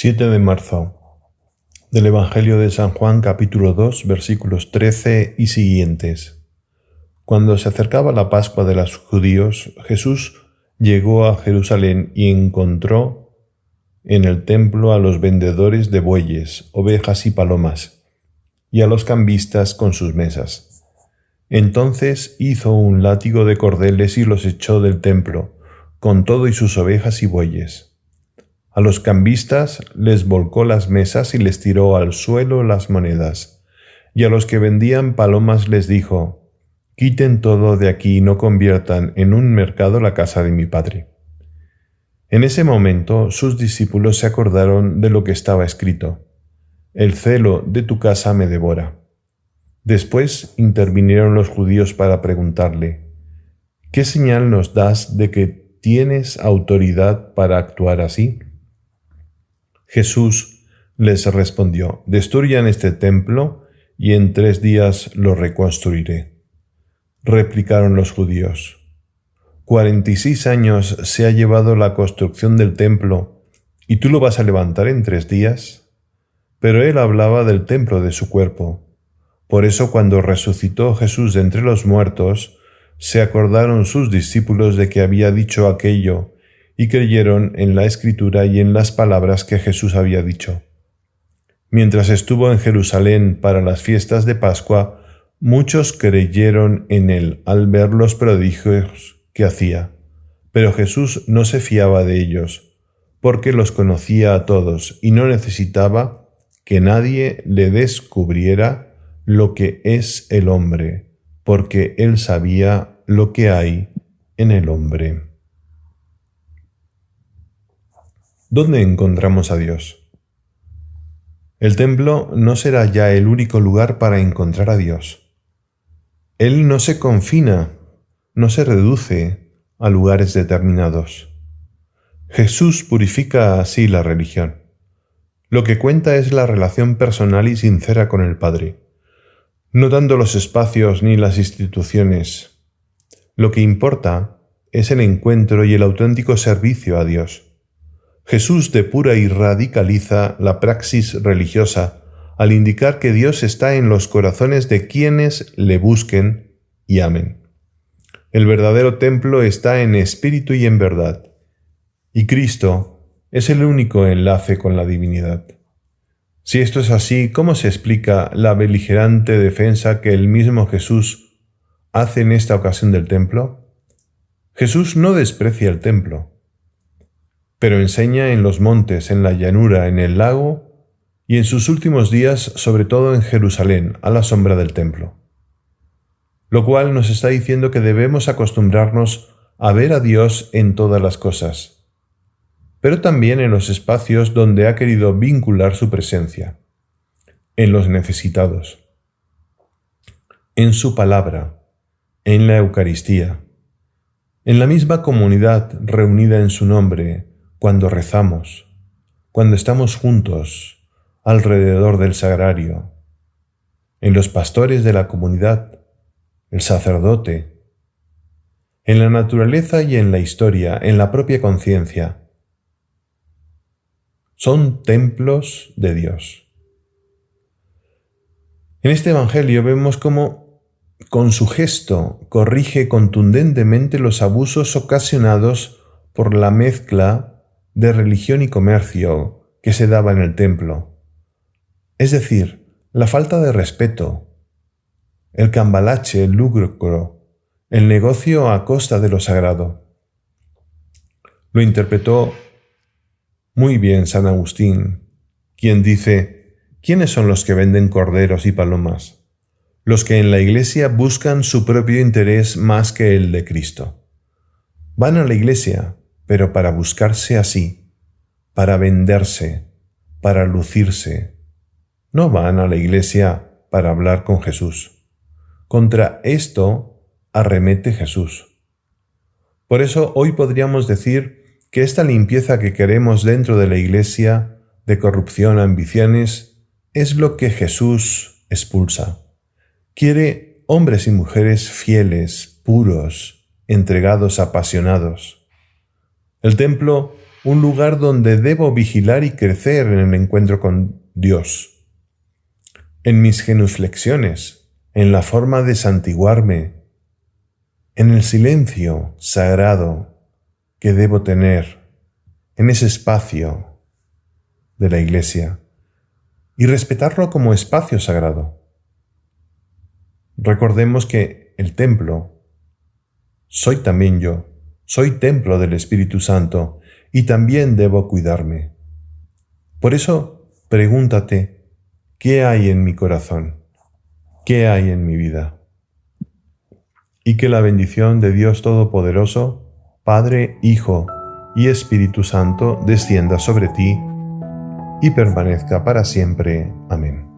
7 de marzo del Evangelio de San Juan, capítulo 2, versículos 13 y siguientes. Cuando se acercaba la Pascua de los judíos, Jesús llegó a Jerusalén y encontró en el templo a los vendedores de bueyes, ovejas y palomas, y a los cambistas con sus mesas. Entonces hizo un látigo de cordeles y los echó del templo, con todo y sus ovejas y bueyes. A los cambistas les volcó las mesas y les tiró al suelo las monedas. Y a los que vendían palomas les dijo: «Quiten todo de aquí y no conviertan en un mercado la casa de mi Padre». En ese momento sus discípulos se acordaron de lo que estaba escrito: «El celo de tu casa me devora». Después intervinieron los judíos para preguntarle: «¿Qué señal nos das de que tienes autoridad para actuar así?». Jesús les respondió: «Destruyan este templo y en 3 días lo reconstruiré». Replicaron los judíos: 46 años se ha llevado la construcción del templo, ¿y tú lo vas a levantar en 3 días? Pero él hablaba del templo de su cuerpo. Por eso cuando resucitó Jesús de entre los muertos, se acordaron sus discípulos de que había dicho aquello, y creyeron en la Escritura y en las palabras que Jesús había dicho. Mientras estuvo en Jerusalén para las fiestas de Pascua, muchos creyeron en él al ver los prodigios que hacía. Pero Jesús no se fiaba de ellos, porque los conocía a todos y no necesitaba que nadie le descubriera lo que es el hombre, porque él sabía lo que hay en el hombre. ¿Dónde encontramos a Dios? El templo no será ya el único lugar para encontrar a Dios. Él no se confina, no se reduce a lugares determinados. Jesús purifica así la religión. Lo que cuenta es la relación personal y sincera con el Padre, no tanto los espacios ni las instituciones. Lo que importa es el encuentro y el auténtico servicio a Dios. Jesús depura y radicaliza la praxis religiosa al indicar que Dios está en los corazones de quienes le busquen y amen. El verdadero templo está en espíritu y en verdad, y Cristo es el único enlace con la divinidad. Si esto es así, ¿cómo se explica la beligerante defensa que el mismo Jesús hace en esta ocasión del templo? Jesús no desprecia el templo, pero enseña en los montes, en la llanura, en el lago y en sus últimos días, sobre todo en Jerusalén, a la sombra del templo. Lo cual nos está diciendo que debemos acostumbrarnos a ver a Dios en todas las cosas, pero también en los espacios donde ha querido vincular su presencia, en los necesitados, en su palabra, en la Eucaristía, en la misma comunidad reunida en su nombre, cuando rezamos, cuando estamos juntos alrededor del sagrario, en los pastores de la comunidad, el sacerdote, en la naturaleza y en la historia, en la propia conciencia. Son templos de Dios. En este Evangelio vemos cómo, con su gesto, corrige contundentemente los abusos ocasionados por la mezcla de religión y comercio que se daba en el templo. Es decir, la falta de respeto, el cambalache, el lucro, el negocio a costa de lo sagrado. Lo interpretó muy bien San Agustín, quien dice: ¿quiénes son los que venden corderos y palomas? Los que en la iglesia buscan su propio interés más que el de Cristo. Van a la iglesia, pero para buscarse así, para venderse, para lucirse. No van a la iglesia para hablar con Jesús. Contra esto arremete Jesús. Por eso hoy podríamos decir que esta limpieza que queremos dentro de la iglesia, de corrupción, ambiciones, es lo que Jesús expulsa. Quiere hombres y mujeres fieles, puros, entregados, apasionados. El templo un lugar donde debo vigilar y crecer en el encuentro con Dios. En mis genuflexiones, en la forma de santiguarme, en el silencio sagrado que debo tener en ese espacio de la iglesia y respetarlo como espacio sagrado. Recordemos que el templo soy también yo, soy templo del Espíritu Santo y también debo cuidarme. Por eso, pregúntate, ¿qué hay en mi corazón? ¿Qué hay en mi vida? Y que la bendición de Dios Todopoderoso, Padre, Hijo y Espíritu Santo descienda sobre ti y permanezca para siempre. Amén.